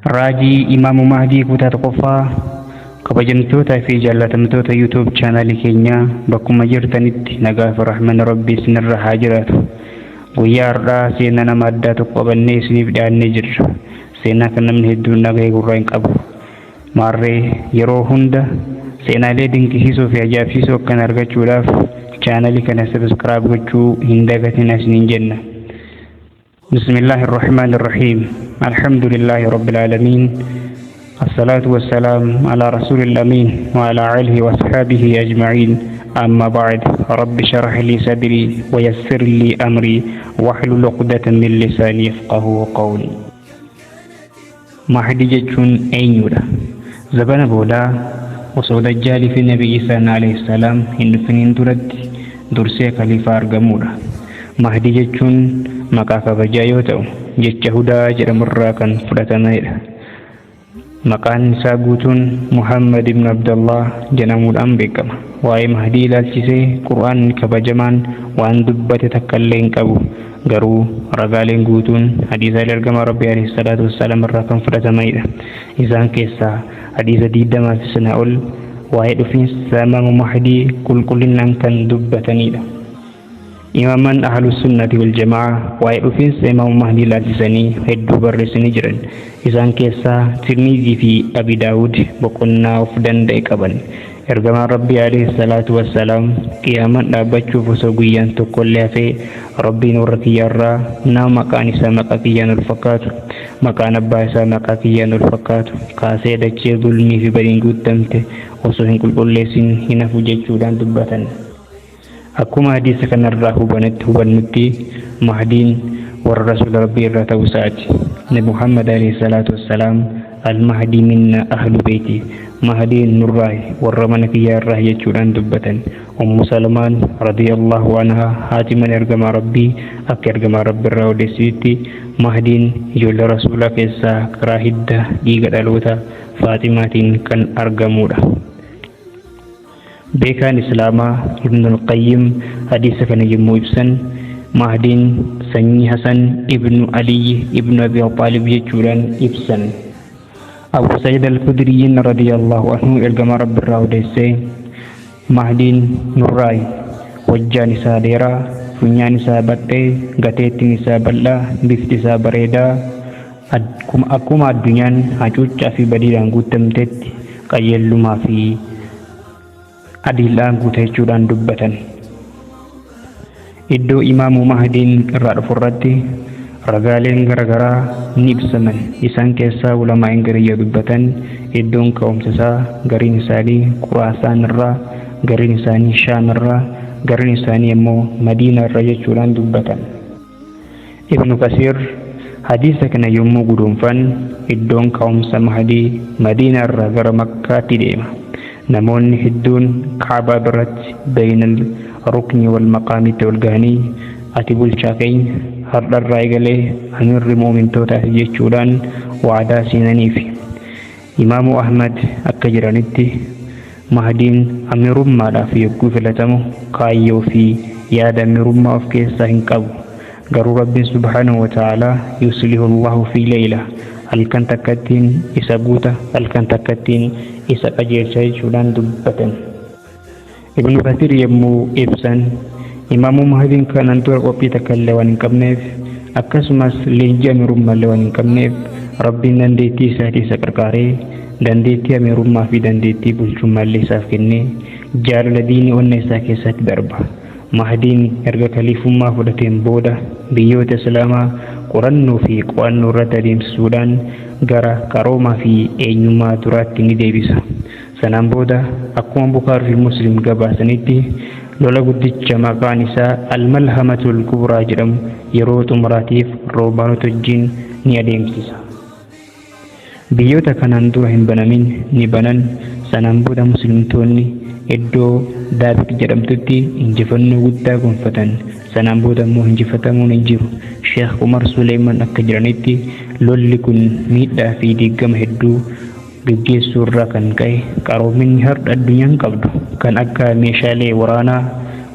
Raajii Imaamu Mahdii kutaa tokkoffaa kabajamtootaa fi jaallatamtoota YouTube chaanaalii keenyaa bakkuma jirtanitti nagaa fi rahmanni Rabbii isinirra haa jiraatu. Guyyaa har'aa seenaa nama addaa tokko qabannee isiniif dhiyaannee jirra. Seenaa kan namni hedduun dhaga'ee gurra hin qabu. Maarree yeroo hunda seenaalee dinqisiisoo fi ajaa'ibsiisoo akkan argachuudhaaf chaanaalii kana subscribe gochuu hin dagatinaa isiniin jenna. بسم الله الرحمن الرحيم الحمد لله رب العالمين الصلاة والسلام على رسول الأمين وعلى آله وأصحابه أجمعين أما بعد رب اشرح لي صدري ويسر لي أمري واحلل عقدة من لساني يفقهوا قولي. مهدي jechuun eenyudha? Zabana boodaa osoo dajjaalii fi nabii Isaa alayhi salaam hin dhufiniin duratti dursee khaliifaa argamuudha. Mahdi jechuun maqaa kabajaa yoo ta'u jecha hudaa jedhamurraa kan fudhatamedha. Maqaan isaa guutuun Muhammad ibn Abdullah jedhamuudhaan beekama. Waa'ee Mahdii ilaalchisee Qur'aanni kabajamaan waan dubbate takka illee hin qabu. Garuu ragaaleen guutuun hadiisaalee ergamaa Rabbii alayhi salaatu wassalaam irraa kan fudhatamanidha. Isaan keessaa hadiisa 20 fi sanaa ol waa'ee dhufiinsa Imaamu Mahdii qulqullinaan kan dubbatanidha. Imaaman Ahlus Sunnati wal Jamaa waa'ee dhufiinsa Imaamu Mahdii ilaalchisanii hedduu barreessanii jiran. Isaan keessaa Tirmizii fi Abi Daawud boqonnaa of danda'e qaban. Ergamaan Rabbii alayhi salaatu wassalaam qiyaamaan dhaabbachuuf osoo guyyaan tokkollee hafee Rabbiin warra kiyyaarraa nama maqaan isaa maqaa kiyyaan ol fakkaatu, maqaan abbaa isaa maqaa kiyyaan ol fakkaatu kaasee dachee zulmii fi badiin guutamte osoo hin qulqulleessin hin hafu jechuudhaan dubbatan. Akkuma hadiisa kanarraa hubannutti Mahdiin warra Rasuula Rabbii irraa ta'uu isaati. Nabi Muhammad alayhi salaatu wassalaam al-Mahdi minna ahlu beeti. Mahdiin nurraa warra mana kiyyaa irraa jechuudhaan dubbatan. Ummu Salmaan radiyallahu anha haati mana ergamaa Rabbii akka ergamaa Rabbii irraa odeessitti Mahdiin ijoollee Rasuulaa keessaa karaa hidda dhiiga dhaloota Faaximaatiin kan argamudha. Beekaan Islaamaa Ibn al-Qayyim hadiisa kana yommuu ibsan Mahdiin sanyii Hasan ibn Ali ibn Abi Taalib jechuudhaan ibsan. Abu Sayyid al-Khudri radiyallahu anhu ergamaa Rabbii irraa odeessee Mahdiin nurraa hojjaan isaa dheeraa, funyaan isaa badhee, gateettiin isaa bal'aa, bifti isaa bareedaa akkuma addunyaan hacuuccaa fi badiidhaan guutamtetti qajeellumaa fi adiidhaan guute jechuudhaan dubbatan. Iddoo Imaamu Mahdiin irraa dhufu irratti ragaaleen garaagaraa ni ibsaman. Isaan keessaa ulamaa'in gariyyaa dubbatan iddoon ka'umsa isaa gariin isaanii Khuraasaan irraa, gariin isaanii Shaam irraa, gariin isaanii immoo Madiinaa irraa jechuudhaan dubbatan. Ibnu Kasiir hadiisa kana yommuu guduunfan iddoon ka'umsa Mahdii Madiinaa irraa gara Makkaatti deema. Namoonni hedduun Kaabaa biratti baynal rukni wal maqaamitti ol gahanii ati bulchaa keenya har'arraa eegalee amirri mu'mintootaati jechuudhaan waadaa seenaniif. Imaamu Ahmad akka jiranitti Mahdiin amirummaadhaaf yogguu filatamu kaayyoo fi yaada amirummaa of keessaa hin qabu. Garuu Rabbiin subhaanahu wa ta'aalaa yuslihu Allahu fi layla halkan takkattiin isa guuta, halkan takkattiin isa qajeelcha jechuudhaan dubbatan. Ibnu Kasiir yommuu ibsan Imaamu Mahdiin kanaan dura qophii takka illee waan hin qabneef akkasumas leenjii amirummaa illee waan hin qabneef Rabbiin dandeettii isaatii isa qarqaaree dandeettii amirummaa fi dandeettii bulchummaa illee isaaf kennee jaalala diinii onna isaa keessatti darba. Mahdiin erga khaliifummaa fudhateen booda biyyoota Islaamaa qorannoo fi qo'annoo irratti adeemsisuudhaan gara qaroomaa fi eenyummaa duraatti ni deebisa. Sanaan booda akkuma Bukaarii fi Muslim gabaasanitti lola guddicha maqaan isaa al-Malhamatul Kubraa jedhamu yeroo xumuraatiif Roomaanota wajjin ni adeemsisa. Biyyoota kanaan dura hin banamin ni banan. Sanaan booda Muslimtoonni iddoo Daabik jedhamtutti injifannoo guddaa gonfatan. Sanaan booda immoo injifatamuun hin jiru. Sheekh Umar Suleeman akka jiranitti lolli kun miidhaa fi diigama hedduu gaggeessuu irraa kan ka'e qaroominni har'a addunyaan qabdu kan akka meeshaalee waraanaa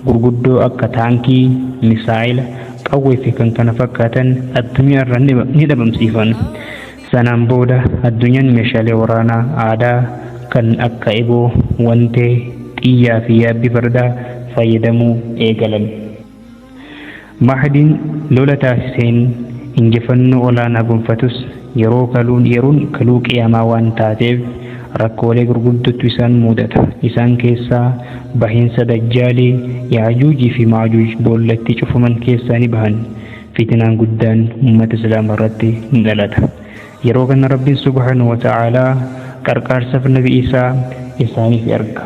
gurguddoo akka taankii, misaayila, qawwee fi kan kana fakkaatan addunyaa irra ni dhabamsiifan. Sanaan booda addunyaan meeshaalee waraanaa aadaa kan akka eboo, wantee, xiyyaa fi yaabbii fardaa fayyadamuu eegalan. Mahdiin lola taasiseen injifannoo olaanaa gonfatus yeroon kaluu qiyaamaa waan taateef rakkoolee gurguddootu isaan mudata. Isaan keessaa bahiinsa Dajjaalii, Yaajuujii fi Maajuuj boollatti cufaman keessaa ni bahan. Fitnaan guddaan uummata Islaamaa irratti ni dhalata. Yeroo kana Rabbiin Subhaanahu wa Ta'aalaa qarqaarsaaf Nabi Isaa isaaniif erga.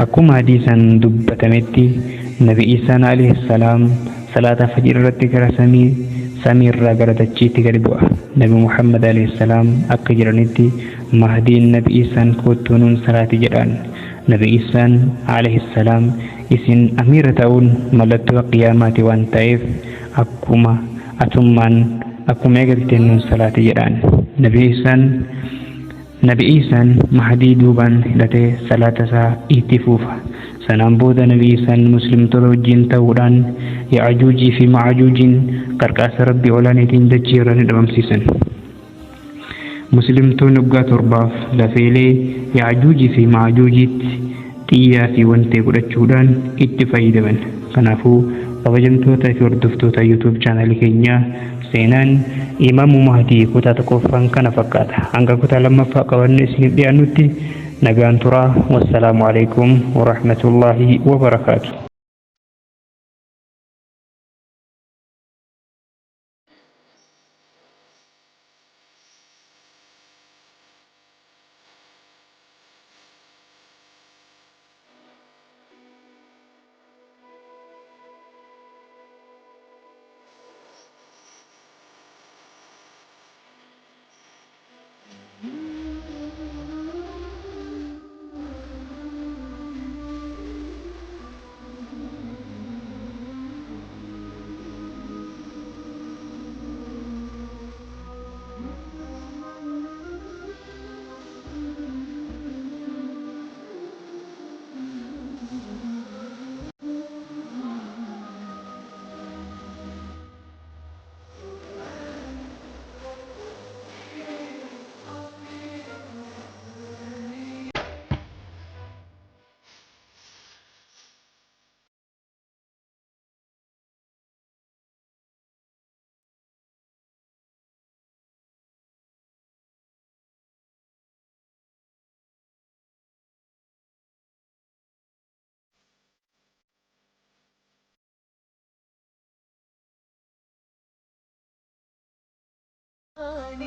Akkuma hadiisaan dubbatametti Nabi Isaan alayhi salaam salaata fajr irratti gara samiirraa gara dachiitti gadi bu'a. Nabi Muhammad alayhi salaam akka jiranitti Mahdiin Nabi Isaan kottuu nuun salaati jedhaan. Nabi Isaan alayhi salaam isin amiira ta'uun mallattoo qiyaamaati waan ta'eef akkuma eegalteen nuun salaati jedhaan. Nabi Isaan Mahdii duubaan hidhatee salaata isaa itti fuufa. Sanaan booda Nabi Isaan muslimtoota wajjin ta'uudhaan Yaajuujii fi Maajuujiin qarqaarsa Rabbii olaaniitiin dachii irra ni dhabamsiisan. Muslimtoonni waggaa 7 lafeelee Yaajuujii fi Maajuujiitti xiyyaa fi wantee godhachuudhaan itti fayyadaman. Kanaafuu kabajamtoota fi hordoftoota YouTube chaanalii keenyaa seenaan Imaamu Mahdii kutaa tokkoffaan kana fakkaata. Hanga kutaa lammaffaa qabannee isiniif dhiyaannutti nagaan turaa. Wassalaamu alaikum warahmatullaahi wabarakaatu.